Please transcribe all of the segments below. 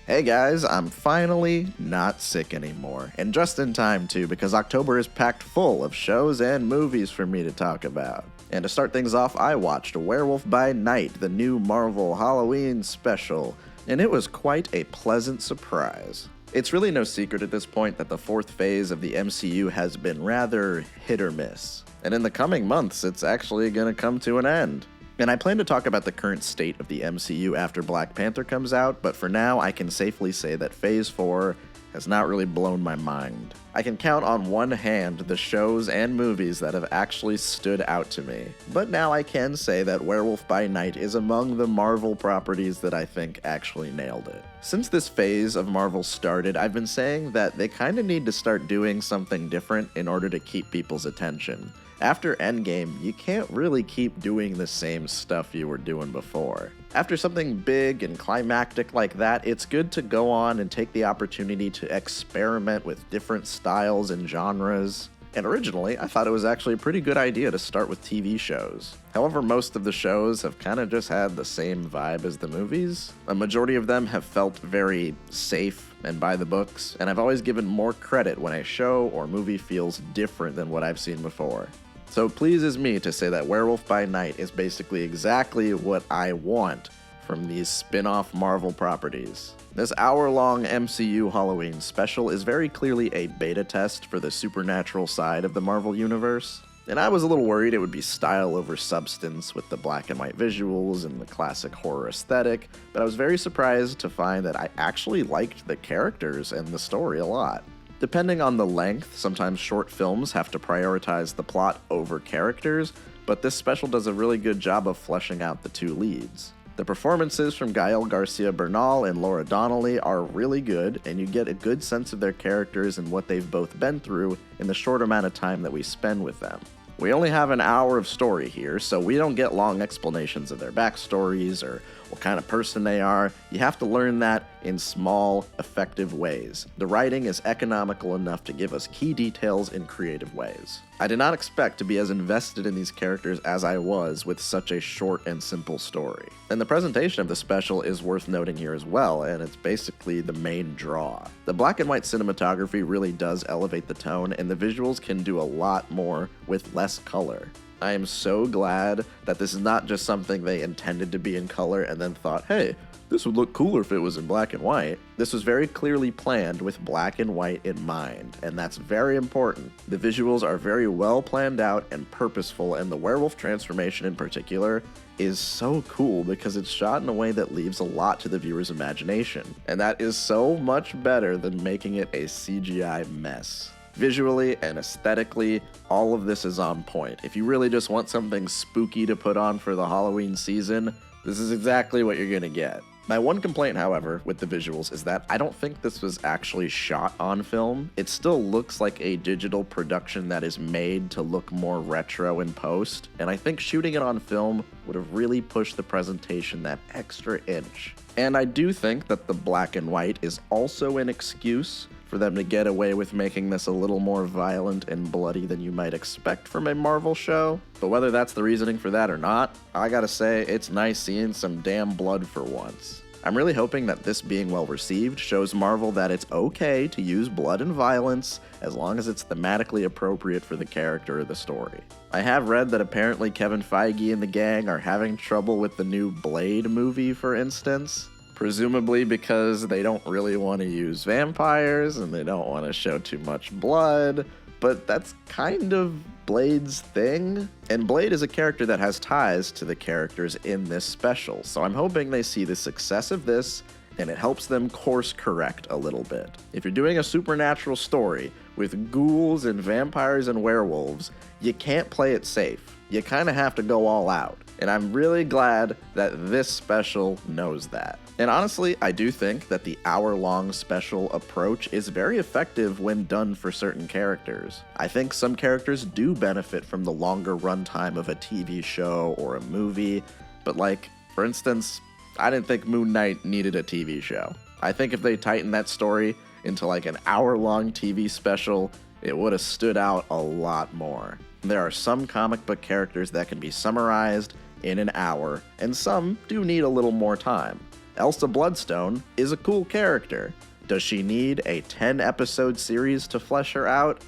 Hey guys, I'm finally not sick anymore, and just in time too, because October is packed full of shows and movies for me to talk about. And to start things off, I watched Werewolf by Night, the new Marvel Halloween special, and it was quite a pleasant surprise. It's really no secret at this point that the fourth phase of the MCU has been rather hit or miss, and in the coming months, it's actually gonna come to an end. And I plan to talk about the current state of the MCU after Black Panther comes out, but for now I can safely say that Phase 4 has not really blown my mind. I can count on one hand the shows and movies that have actually stood out to me, but now I can say that Werewolf by Night is among the Marvel properties that I think actually nailed it. Since this phase of Marvel started, I've been saying that they kinda need to start doing something different in order to keep people's attention. After Endgame, you can't really keep doing the same stuff you were doing before. After something big and climactic like that, it's good to go on and take the opportunity to experiment with different styles and genres. And originally, I thought it was actually a pretty good idea to start with TV shows. However, most of the shows have kind of just had the same vibe as the movies. A majority of them have felt very safe and by the books, and I've always given more credit when a show or movie feels different than what I've seen before. So it pleases me to say that Werewolf by Night is basically exactly what I want from these spin-off Marvel properties. This hour-long MCU Halloween special is very clearly a beta test for the supernatural side of the Marvel Universe, and I was a little worried it would be style over substance with the black and white visuals and the classic horror aesthetic, but I was very surprised to find that I actually liked the characters and the story a lot. Depending on the length, sometimes short films have to prioritize the plot over characters, but this special does a really good job of fleshing out the two leads. The performances from Gael Garcia Bernal and Laura Donnelly are really good, and you get a good sense of their characters and what they've both been through in the short amount of time that we spend with them. We only have an hour of story here, so we don't get long explanations of their backstories or what kind of person they are. You have to learn that in small, effective ways. The writing is economical enough to give us key details in creative ways. I did not expect to be as invested in these characters as I was with such a short and simple story. And the presentation of the special is worth noting here as well, and it's basically the main draw. The black and white cinematography really does elevate the tone, and the visuals can do a lot more with less color. I am so glad that this is not just something they intended to be in color and then thought, hey, this would look cooler if it was in black and white. This was very clearly planned with black and white in mind, and that's very important. The visuals are very well planned out and purposeful, and the werewolf transformation in particular is so cool because it's shot in a way that leaves a lot to the viewer's imagination, and that is so much better than making it a CGI mess. Visually and aesthetically, all of this is on point. If you really just want something spooky to put on for the Halloween season, this is exactly what you're gonna get. My one complaint, however, with the visuals is that I don't think this was actually shot on film. It still looks like a digital production that is made to look more retro in post, and I think shooting it on film would have really pushed the presentation that extra inch. And I do think that the black and white is also an excuse for them to get away with making this a little more violent and bloody than you might expect from a Marvel show. But whether that's the reasoning for that or not, I gotta say, it's nice seeing some damn blood for once. I'm really hoping that this being well received shows Marvel that it's okay to use blood and violence as long as it's thematically appropriate for the character or the story. I have read that apparently Kevin Feige and the gang are having trouble with the new Blade movie, for instance. Presumably because they don't really want to use vampires and they don't want to show too much blood, but that's kind of Blade's thing. And Blade is a character that has ties to the characters in this special, so I'm hoping they see the success of this and it helps them course correct a little bit. If you're doing a supernatural story with ghouls and vampires and werewolves, you can't play it safe. You kind of have to go all out. And I'm really glad that this special knows that. And honestly, I do think that the hour-long special approach is very effective when done for certain characters. I think some characters do benefit from the longer runtime of a TV show or a movie, but like, for instance, I didn't think Moon Knight needed a TV show. I think if they tightened that story into like an hour-long TV special, it would have stood out a lot more. There are some comic book characters that can be summarized in an hour, and some do need a little more time. Elsa Bloodstone is a cool character. Does she need a 10-episode series to flesh her out?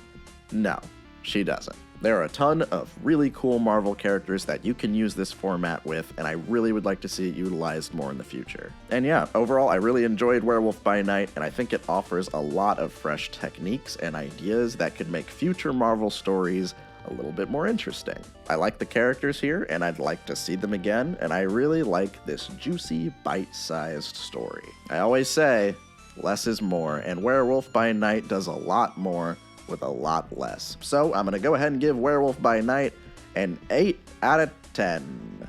No, she doesn't. There are a ton of really cool Marvel characters that you can use this format with, and I really would like to see it utilized more in the future. And yeah, overall, I really enjoyed Werewolf by Night, and I think it offers a lot of fresh techniques and ideas that could make future Marvel stories a little bit more interesting. I like the characters here, and I'd like to see them again, and I really like this juicy, bite-sized story. I always say, less is more, and Werewolf by Night does a lot more with a lot less. So I'm going to go ahead and give Werewolf by Night an 8 out of 10.